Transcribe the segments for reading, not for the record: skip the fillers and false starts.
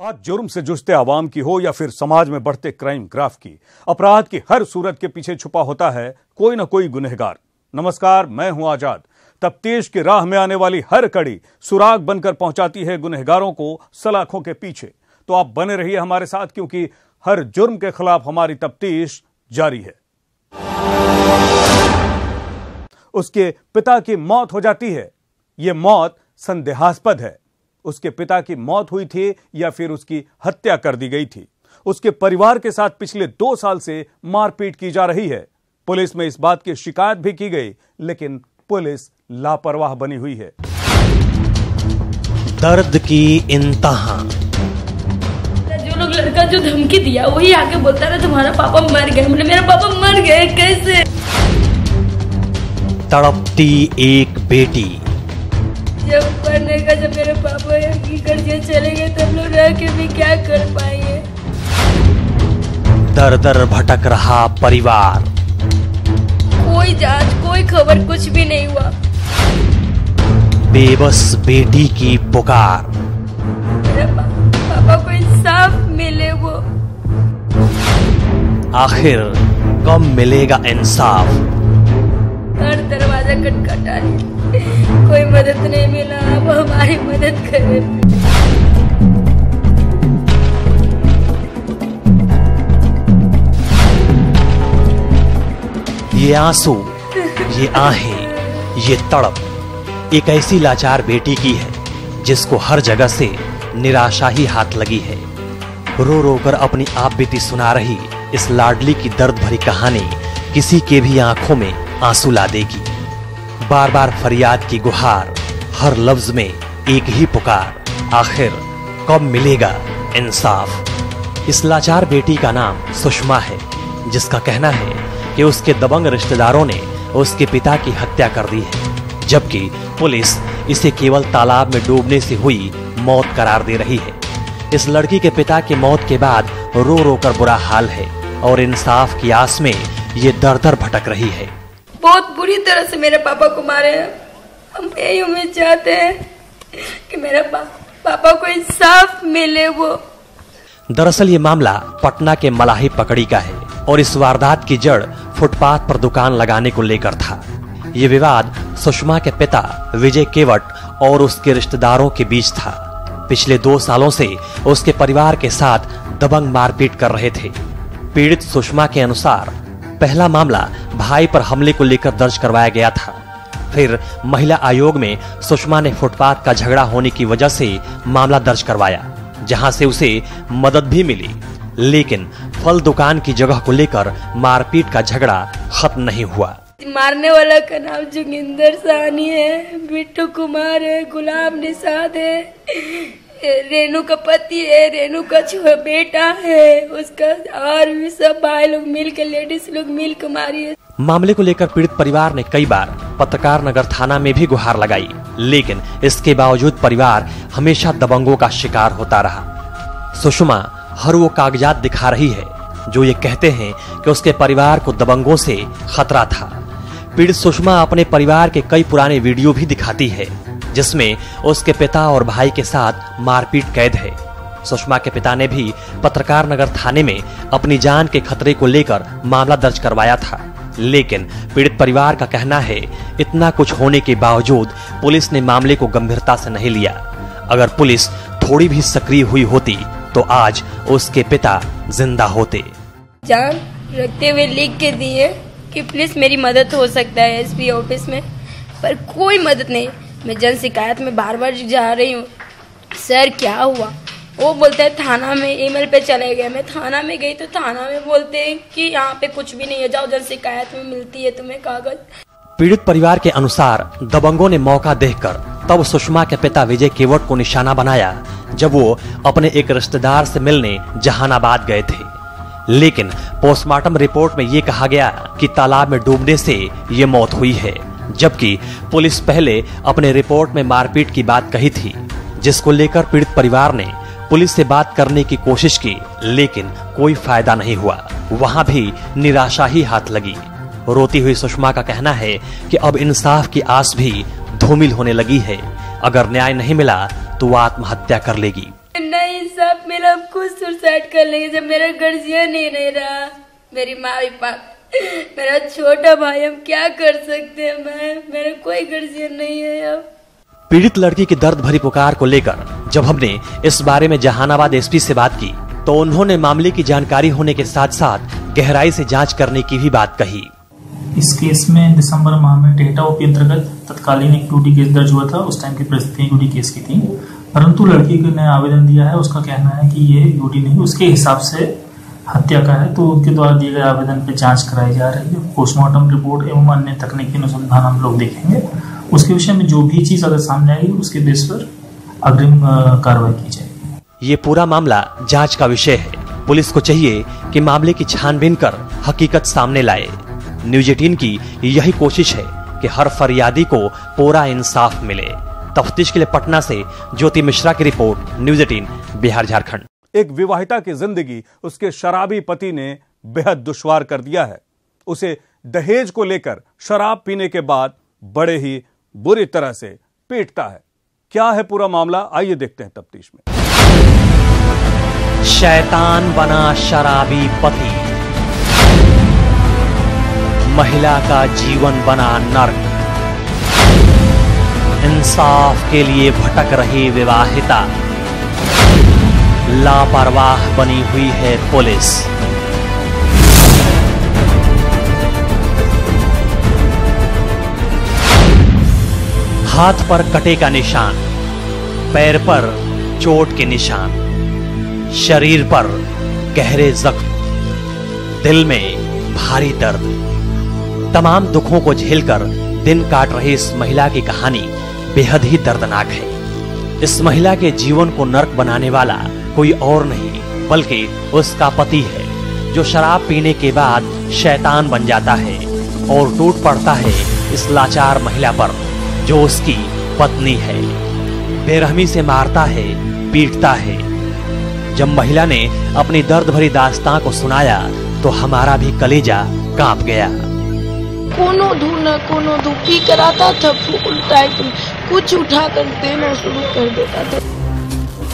आज जुर्म से जूझते आवाम की हो या फिर समाज में बढ़ते क्राइम ग्राफ की, अपराध की हर सूरत के पीछे छुपा होता है कोई ना कोई गुनहगार। नमस्कार, मैं हूं आजाद। तफ्तीश की राह में आने वाली हर कड़ी सुराग बनकर पहुंचाती है गुनहगारों को सलाखों के पीछे। तो आप बने रहिए हमारे साथ, क्योंकि हर जुर्म के खिलाफ हमारी तफ्तीश जारी है। उसके पिता की मौत हो जाती है। यह मौत संदेहास्पद है। उसके पिता की मौत हुई थी या फिर उसकी हत्या कर दी गई थी। उसके परिवार के साथ पिछले 2 साल से मारपीट की जा रही है। पुलिस में इस बात की शिकायत भी की गई, लेकिन पुलिस लापरवाह बनी हुई है। दर्द की इंतहा। जो लोग लड़का जो धमकी दिया वही आके बोलता रहा तुम्हारा पापा मर गए। बोले मेरा पापा मर गए कैसे? तड़पती एक बेटी। जब पढ़ने का जब मेरे पापा घर से चले गए तब लोग रह के भी क्या कर पाएंगे। दर दर भटक रहा परिवार। कोई जांच, कोई खबर, कुछ भी नहीं हुआ। बेबस बेटी की पुकार। मेरे पापा को इंसाफ मिले। वो आखिर कब मिलेगा इंसाफ? हर दरवाजा खटखटा है, कोई मदद नहीं मिला। अब हमारी मदद करें। ये आंसू, ये आहें, ये तड़प एक ऐसी लाचार बेटी की है जिसको हर जगह से निराशा ही हाथ लगी है। रो रो कर अपनी आप बीती सुना रही इस लाडली की दर्द भरी कहानी किसी के भी आंखों में आंसू ला देगी। बार बार फरियाद की गुहार, हर लफ्ज में एक ही पुकार। आखिर कब मिलेगा इंसाफ? इस लाचार बेटी का नाम सुषमा है, जिसका कहना है कि उसके दबंग रिश्तेदारों ने उसके पिता की हत्या कर दी है, जबकि पुलिस इसे केवल तालाब में डूबने से हुई मौत करार दे रही है। इस लड़की के पिता की मौत के बाद रो रो कर बुरा हाल है और इंसाफ की आस में ये दर दर भटक रही है। बहुत बुरी तरह से मेरे पापा को मारे हैं। हम यही उम्मीद चाहते हैं कि मेरे पापा को इंसाफ मिले। वो दरअसल ये मामला पटना के मलाही पकड़ी का है और इस वारदात की जड़ फुटपाथ पर दुकान लगाने को लेकर था। ये विवाद सुषमा के पिता विजय केवट और उसके रिश्तेदारों के बीच था। पिछले 2 सालों से उसके परिवार के साथ दबंग मारपीट कर रहे थे। पीड़ित सुषमा के अनुसार पहला मामला भाई पर हमले को लेकर दर्ज करवाया गया था। फिर महिला आयोग में सुषमा ने फुटपाथ का झगड़ा होने की वजह से मामला दर्ज करवाया, जहां से उसे मदद भी मिली। लेकिन फल दुकान की जगह को लेकर मारपीट का झगड़ा खत्म नहीं हुआ। मारने वाला का नाम जोगिंदर साहनी है, बिट्टू कुमार है, गुलाम निषाद है, रेनू का पति है, रेनू का बेटा है उसका, और भी सब भाई लोग मिल के, लेडीज लोग मिल के मारी है। मामले को लेकर पीड़ित परिवार ने कई बार पत्रकार नगर थाना में भी गुहार लगाई, लेकिन इसके बावजूद परिवार हमेशा दबंगों का शिकार होता रहा। सुषमा हर वो कागजात दिखा रही है जो ये कहते हैं कि उसके परिवार को दबंगों से खतरा था। पीड़ित सुषमा अपने परिवार के कई पुराने वीडियो भी दिखाती है, जिसमें उसके पिता और भाई के साथ मारपीट कैद है। सुषमा के पिता ने भी पत्रकार नगर थाने में अपनी जान के खतरे को लेकर मामला दर्ज करवाया था, लेकिन पीड़ित परिवार का कहना है इतना कुछ होने के बावजूद पुलिस ने मामले को गंभीरता से नहीं लिया। अगर पुलिस थोड़ी भी सक्रिय हुई होती तो आज उसके पिता जिंदा होते। जान रखते हुए लिख के दिए कि प्लीज मेरी मदद हो सकता है एसपी ऑफिस में, पर कोई मदद नहीं। मैं जन शिकायत में बार बार जा रही हूँ, सर क्या हुआ? वो बोलते हैं थाना में ईमेल पे चले गए। मैं थाना में गई तो थाना में बोलते हैं कि यहाँ पे कुछ भी नहीं है, जाओ जन शिकायत में मिलती है तुम्हें कागज। पीड़ित परिवार के अनुसार दबंगों ने मौका देखकर तब सुषमा के पिता विजय केवट को निशाना बनाया जब वो अपने एक रिश्तेदार से मिलने जहानाबाद गए थे। लेकिन पोस्टमार्टम रिपोर्ट में ये कहा गया कि तालाब में डूबने से ये मौत हुई है, जबकि पुलिस पहले अपने रिपोर्ट में मारपीट की बात कही थी, जिसको लेकर पीड़ित परिवार ने पुलिस से बात करने की कोशिश की, लेकिन कोई फायदा नहीं हुआ। वहां भी निराशा ही हाथ लगी। रोती हुई सुषमा का कहना है कि अब इंसाफ की आस भी धूमिल होने लगी है। अगर न्याय नहीं मिला तो वो आत्महत्या कर लेगी। नहीं, इंसाफ मेरा हम खुद सुसाइड कर लेंगे जब मेरा गार्जियन ही नहीं रहा, मेरी माँ मेरा छोटा भाई, हम क्या कर सकते हैं? मेरा कोई गार्जियन नहीं है अब। पीड़ित लड़की की दर्द भरी पुकार को लेकर जब हमने इस बारे में जहानाबाद एसपी से बात की तो उन्होंने मामले की जानकारी होने के साथ साथ गहराई से जांच करने की भी बात कही। इस केस में दिसंबर माह में टेहटा ओपी अंतर्गत तत्कालीन एक ड्यूटी केस दर्ज हुआ था। उस टाइम की परिस्थितियां ड्यूटी केस की थी, परंतु लड़की ने आवेदन दिया है, उसका कहना है कि ये ड्यूटी नहीं, उसके हिसाब से हत्या का है। तो उनके द्वारा दिए गए आवेदन पे जांच कराई जा रही है। पोस्टमार्टम रिपोर्ट एवं अन्य तकनीकी अनुसंधान हम लोग देखेंगे। उसके विषय में जो भी चीज अगर सामने आएगी उसके बेस पर अग्रिम कार्रवाई की जाएगी। ये पूरा मामला जांच का विषय है। पुलिस को चाहिए कि मामले की छानबीन कर हकीकत सामने लाए। न्यूज 18 की यही कोशिश है कि हर फरियादी को पूरा इंसाफ मिले। तफ्तीश के लिए पटना से ज्योति मिश्रा की रिपोर्ट, न्यूज 18 बिहार झारखंड। एक विवाहिता की जिंदगी उसके शराबी पति ने बेहद दुश्वार कर दिया है। उसे दहेज को लेकर शराब पीने के बाद बड़े ही बुरी तरह से पीटता है। क्या है पूरा मामला, आइए देखते हैं तफ्तीश में। शैतान बना शराबी पति, महिला का जीवन बना नर्क, इंसाफ के लिए भटक रही विवाहिता, लापरवाह बनी हुई है पुलिस। हाथ पर कटे का निशान, पैर पर चोट के निशान, शरीर पर गहरे जख्म, दिल में भारी दर्द। तमाम दुखों को झेलकर दिन काट रही इस महिला की कहानी बेहद ही दर्दनाक है। इस महिला के जीवन को नर्क बनाने वाला कोई और नहीं बल्कि उसका पति है, जो शराब पीने के बाद शैतान बन जाता है और टूट पड़ता है इस लाचार महिला पर जो उसकी पत्नी है। बेरहमी से मारता है, पीटता है। जब महिला ने अपनी दर्द भरी दास्तां को सुनाया तो हमारा भी कलेजा कांप गया। कोनो धू पी कर आता था, फुल टाइप कुछ उठा कर देना शुरू कर देता था।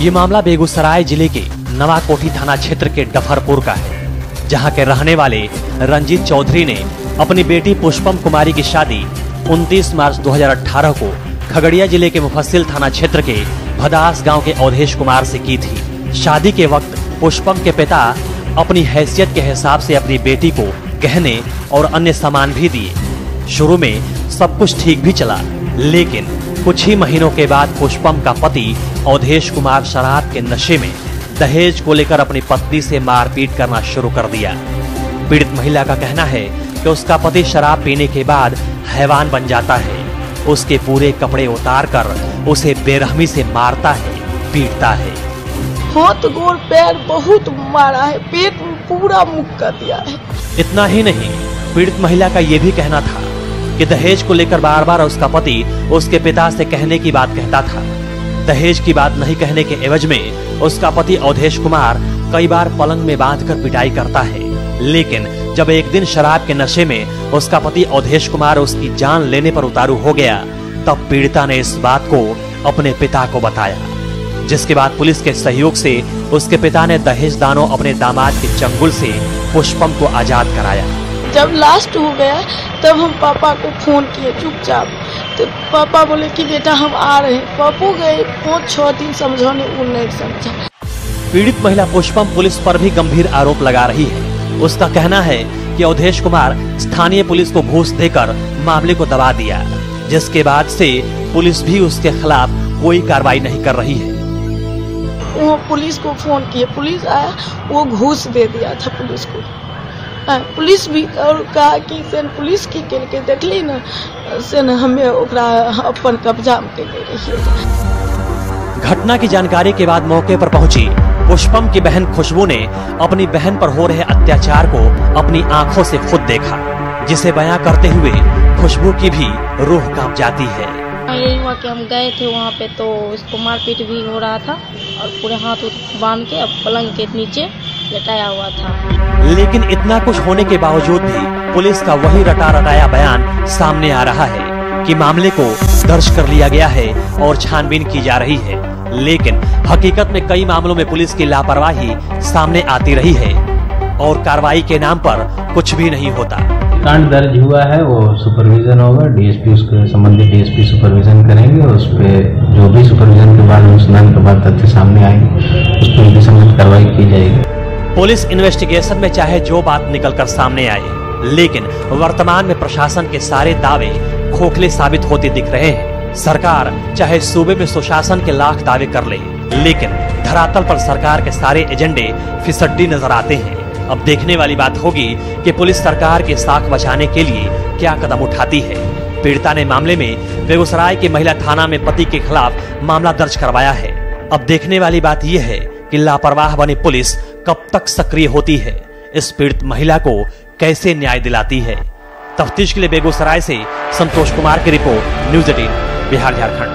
ये मामला बेगूसराय जिले के नवाकोठी थाना क्षेत्र के डफरपुर का है, जहां के रहने वाले रंजीत चौधरी ने अपनी बेटी पुष्पम कुमारी की शादी 29 मार्च 2018 को खगड़िया जिले के मुफस्सिल थाना क्षेत्र के भदास गांव के अवधेश कुमार से की थी। शादी के वक्त पुष्पम के पिता अपनी हैसियत के हिसाब से अपनी बेटी को गहने और अन्य सामान भी दिए। शुरू में सब कुछ ठीक भी चला, लेकिन कुछ ही महीनों के बाद पुष्पम का पति अवधेश कुमार शराब के नशे में दहेज को लेकर अपनी पत्नी से मारपीट करना शुरू कर दिया। पीड़ित महिला का कहना है कि उसका पति शराब पीने के बाद हैवान बन जाता है, उसके पूरे कपड़े उतार कर उसे बेरहमी से मारता है, पीटता है। हाथ गोड़ पैर बहुत मारा है, पेट पूरा मुक्का कर दिया है। इतना ही नहीं, पीड़ित महिला का यह भी कहना था कि दहेज को लेकर बार बार उसका पति उसके पिता से कहने की बात कहता था। दहेज की बात नहीं कहने के एवज में उसका पति अवधेश कुमार कई बार पलंग में बांधकर पिटाई करता है। लेकिन जब एक दिन शराब के नशे में उसका पति अवधेश कुमार उसकी जान लेने पर उतारू हो गया, तब पीड़िता ने इस बात को अपने पिता को बताया, जिसके बाद पुलिस के सहयोग से उसके पिता ने दहेज दानों अपने दामाद के चंगुल से पुष्पम को आजाद कराया। जब लास्ट हो गया तब हम पापा को फोन किए चुपचाप, तो पापा बोले कि बेटा हम आ रहे हैं। पापू गए 5-6 दिन समझाने, वो नहीं समझा। पीड़ित महिला पुष्पम पुलिस पर भी गंभीर आरोप लगा रही है। उसका कहना है कि अवधेश कुमार स्थानीय पुलिस को घूस देकर मामले को दबा दिया, जिसके बाद से पुलिस भी उसके खिलाफ कोई कार्रवाई नहीं कर रही है। वो पुलिस को फोन किए, पुलिस आया, वो घूस दे दिया था पुलिस को। पुलिस भी और कहा कि सेन पुलिस की के देखली ना, सेन हमें ओकरा अपन कब्जा में ले रही। घटना की जानकारी के बाद मौके पर पहुंची पुष्पम की बहन खुशबू ने अपनी बहन पर हो रहे अत्याचार को अपनी आंखों से खुद देखा, जिसे बयां करते हुए खुशबू की भी रूह कांप जाती है। यही हुआ कि हम गए थे वहाँ पे, तो इसको मारपीट भी हो रहा था और पूरे हाथ बांध के अब पलंग के नीचे लटाया हुआ था। लेकिन इतना कुछ होने के बावजूद भी पुलिस का वही रटा रटाया बयान सामने आ रहा है कि मामले को दर्ज कर लिया गया है और छानबीन की जा रही है लेकिन हकीकत में कई मामलों में पुलिस की लापरवाही सामने आती रही है और कार्रवाई के नाम पर कुछ भी नहीं होता। कांड दर्ज हुआ है, वो सुपरविजन होगा, डीएसपी उसके संबंधित डीएसपी सुपरविजन करेंगे और उस पर जो भी सुपरविजन के बाद अनुसंधान के बाद तथ्य सामने आएंगे उस पर संबंधित कार्रवाई की जाएगी। पुलिस इन्वेस्टिगेशन में चाहे जो बात निकलकर सामने आए, लेकिन वर्तमान में प्रशासन के सारे दावे खोखले साबित होते दिख रहे हैं। सरकार चाहे सूबे में सुशासन के लाख दावे कर ले, लेकिन धरातल पर सरकार के सारे एजेंडे फिसड्डी नजर आते हैं। अब देखने वाली बात होगी कि पुलिस सरकार की साख बचाने के लिए क्या कदम उठाती है। पीड़िता ने मामले में बेगूसराय की महिला थाना में पति के खिलाफ मामला दर्ज करवाया है। अब देखने वाली बात यह है कि लापरवाह बनी पुलिस कब तक सक्रिय होती है, इस पीड़ित महिला को कैसे न्याय दिलाती है। तफ्तीश के लिए बेगूसराय से संतोष कुमार की रिपोर्ट, न्यूज़ 18 बिहार झारखंड।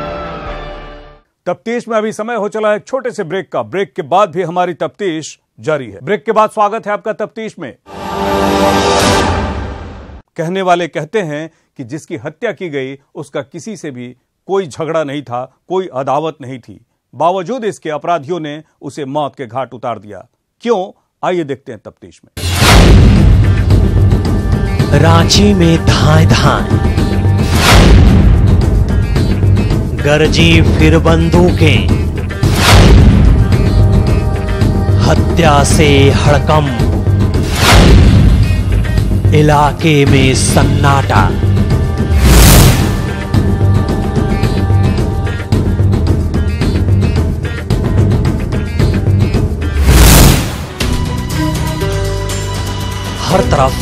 तफ्तीश में अभी समय हो चला है छोटे से ब्रेक का। ब्रेक के बाद भी हमारी तफ्तीश जारी है। ब्रेक के बाद स्वागत है आपका तफ्तीश में। कहने वाले कहते हैं कि जिसकी हत्या की गई उसका किसी से भी कोई झगड़ा नहीं था, कोई अदावत नहीं थी। बावजूद इसके अपराधियों ने उसे मौत के घाट उतार दिया। क्यों? आइए देखते हैं तफ्तीश में। रांची में धाए धाए गरजी फिर बंदूकें, हत्या से हड़कंप, इलाके में सन्नाटा। हर तरफ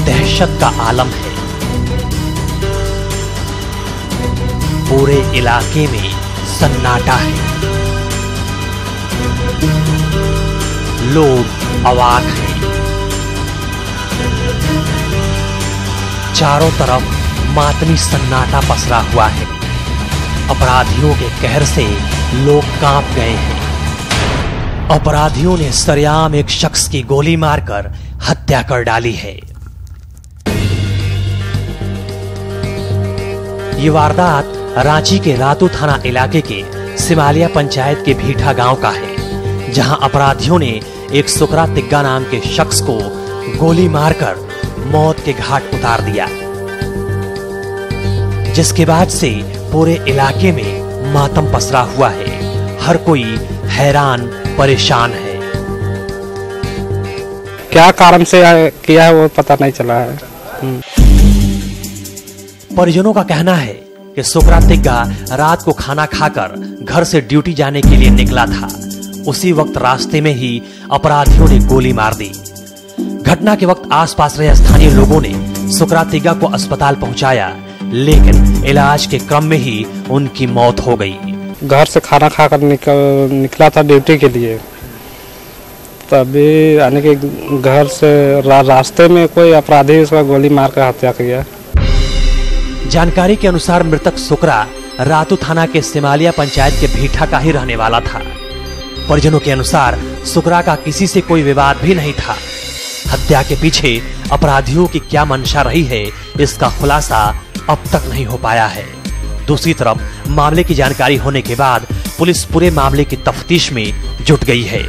दहशत का आलम है। पूरे इलाके में सन्नाटा है। लोग अवाक हैं। चारों तरफ मातमी सन्नाटा पसरा हुआ है। अपराधियों के कहर से लोग कांप गए हैं। अपराधियों ने सरेआम एक शख्स की गोली मारकर हत्या कर डाली है। ये वारदात रांची के रातू थाना इलाके के सिमालिया पंचायत के भीठा गांव का है, जहां अपराधियों ने एक सुकरा तिग्गा नाम के शख्स को गोली मारकर मौत के घाट उतार दिया, जिसके बाद से पूरे इलाके में मातम पसरा हुआ है। हर कोई हैरान परेशान है। क्या कारण से किया है वो पता नहीं चला है। परिजनों का कहना है कि सुकरा तिग्गा रात को खाना खाकर घर से ड्यूटी जाने के लिए निकला था। उसी वक्त रास्ते में ही अपराधियों ने गोली मार दी। घटना के वक्त आसपास रहे स्थानीय लोगों ने सुकरा तिग्गा को अस्पताल पहुंचाया, लेकिन इलाज के क्रम में ही उनकी मौत हो गई। घर से खाना खाकर निकला था ड्यूटी के लिए, तभी आने के घर से रास्ते में कोई अपराधी उसका गोली मारकर हत्या किया। जानकारी के अनुसार मृतक सुकरा रातू थाना के सिमालिया पंचायत के भीठा का ही रहने वाला था। परिजनों के अनुसार सुकरा का किसी से कोई विवाद भी नहीं था। हत्या के पीछे अपराधियों की क्या मंशा रही है, इसका खुलासा अब तक नहीं हो पाया है। दूसरी तरफ मामले की जानकारी होने के बाद पुलिस पूरे मामले की तफ्तीश में जुट गई है।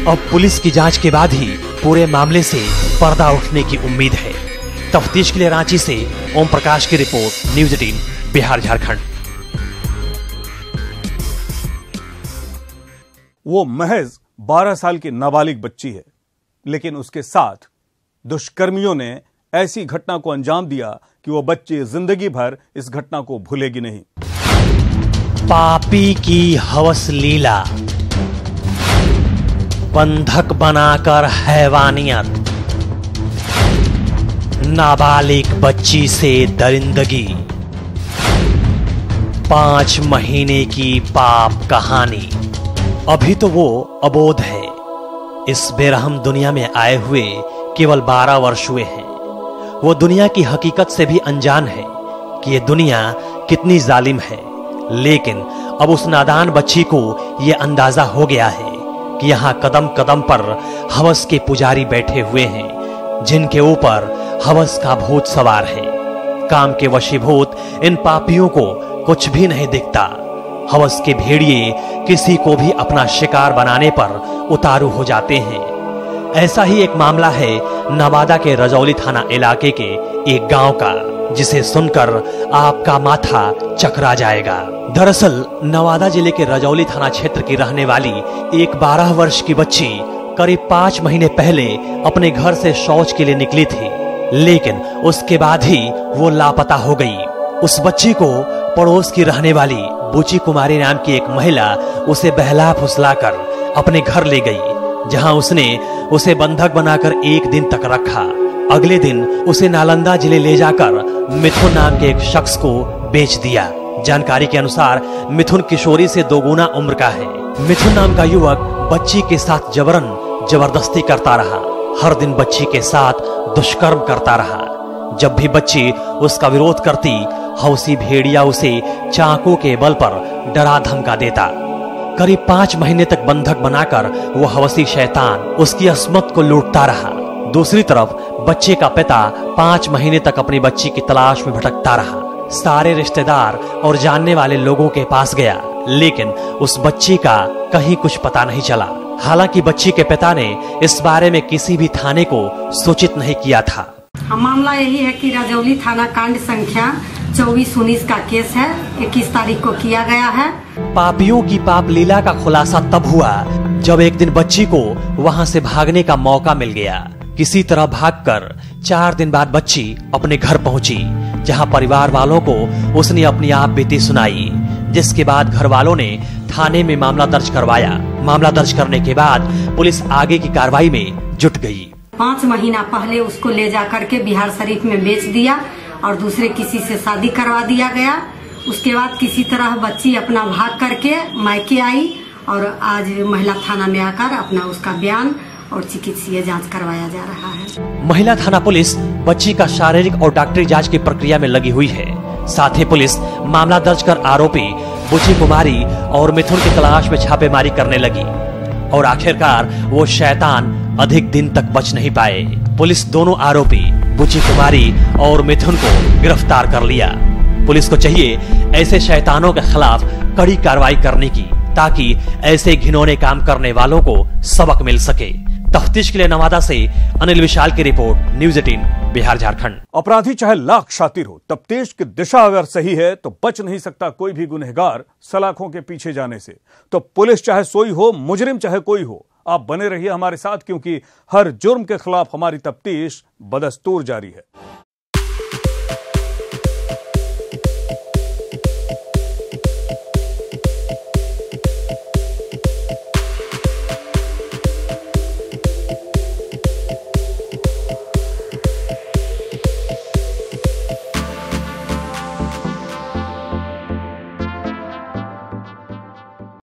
अब पुलिस की जांच के बाद ही पूरे मामले से पर्दा उठने की उम्मीद है। तफ्तीश के लिए रांची से ओम प्रकाश की रिपोर्ट, न्यूज़ 18 बिहार झारखंड। वो महज 12 साल की नाबालिग बच्ची है, लेकिन उसके साथ दुष्कर्मियों ने ऐसी घटना को अंजाम दिया कि वो बच्ची जिंदगी भर इस घटना को भूलेगी नहीं। पापी की हवस लीला, बंधक बनाकर हैवानियत, नाबालिग बच्ची से दरिंदगी, 5 महीने की पाप कहानी। अभी तो वो अबोध है। इस बेरहम दुनिया में आए हुए केवल 12 वर्ष हुए हैं। वो दुनिया की हकीकत से भी अनजान है कि ये दुनिया कितनी जालिम है। लेकिन अब उस नादान बच्ची को ये अंदाजा हो गया है कि यहाँ कदम कदम पर हवस के पुजारी बैठे हुए हैं, जिनके ऊपर हवस का भूत सवार है। काम के वशीभूत इन पापियों को कुछ भी नहीं दिखता। हवस के भेड़िए किसी को भी अपना शिकार बनाने पर उतारू हो जाते हैं। ऐसा ही एक मामला है नवादा के रजौली थाना इलाके के एक गांव का, जिसे सुनकर आपका माथा चकरा जाएगा। दरअसल नवादा जिले के रजौली थाना क्षेत्र की रहने वाली एक 12 वर्ष की बच्ची करीब 5 महीने पहले अपने घर से शौच के लिए निकली थी, लेकिन उसके बाद ही वो लापता हो गई। उस बच्ची को पड़ोस की रहने वाली बुची कुमारी नाम की एक महिला उसे बहला फुसलाकर अपने घर ले गई, जहां उसने उसे बंधक बनाकर 1 दिन तक रखा। अगले दिन उसे नालंदा जिले ले जाकर मिथुन नाम के एक शख्स को बेच दिया। जानकारी के अनुसार मिथुन किशोरी से 2 गुना उम्र का है। मिथुन नाम का युवक बच्ची के साथ जबरदस्ती करता रहा। हर दिन बच्ची के साथ दुष्कर्म करता रहा। जब भी बच्ची उसका विरोध करती, हौसी भेड़िया उसे चाकू के बल पर डरा धमका देता। करीब 5 महीने तक बंधक बनाकर वो हवसी शैतान उसकी अस्मत को लूटता रहा। दूसरी तरफ बच्चे का पिता 5 महीने तक अपनी बच्ची की तलाश में भटकता रहा। सारे रिश्तेदार और जानने वाले लोगों के पास गया, लेकिन उस बच्ची का कहीं कुछ पता नहीं चला। हालांकि बच्ची के पिता ने इस बारे में किसी भी थाने को सूचित नहीं किया था। मामला यही है कि रजौली थाना कांड संख्या 2419 का केस है। 21 तारीख को किया गया है। पापियों की पाप लीला का खुलासा तब हुआ जब एक दिन बच्ची को वहां से भागने का मौका मिल गया। किसी तरह भागकर 4 दिन बाद बच्ची अपने घर पहुंची, जहां परिवार वालों को उसने अपनी आप बीती सुनाई, जिसके बाद घर वालों ने थाने में मामला दर्ज करवाया। मामला दर्ज करने के बाद पुलिस आगे की कार्रवाई में जुट गई। 5 महीना पहले उसको ले जा करके बिहार शरीफ में बेच दिया और दूसरे किसी से शादी करवा दिया गया। उसके बाद किसी तरह बच्ची अपना भाग करके मायके आई और आज महिला थाना में आकर अपना उसका बयान और चिकित्सीय जांच करवाया जा रहा है। महिला थाना पुलिस बच्ची का शारीरिक और डॉक्टरी जांच की प्रक्रिया में लगी हुई है। साथ ही पुलिस मामला दर्ज कर आरोपी बुची कुमारी और मिथुन की तलाश में छापेमारी करने लगी और आखिरकार वो शैतान अधिक दिन तक बच नहीं पाए। पुलिस दोनों आरोपी बुची कुमारी और मिथुन को गिरफ्तार कर लिया। पुलिस को चाहिए ऐसे शैतानों के खिलाफ कड़ी कार्रवाई करने की, ताकि ऐसे घिनौने काम करने वालों को सबक मिल सके। तफ्तीश के लिए नवादा से अनिल विशाल की रिपोर्ट, न्यूज़ 18 बिहार झारखंड। अपराधी चाहे लाख शातिर हो, तफ्तीश की दिशा अगर सही है तो बच नहीं सकता कोई भी गुनहगार सलाखों के पीछे जाने से। तो पुलिस चाहे सोई हो, मुजरिम चाहे कोई हो, आप बने रहिए हमारे साथ, क्योंकि हर जुर्म के खिलाफ हमारी तफ्तीश बदस्तूर जारी है।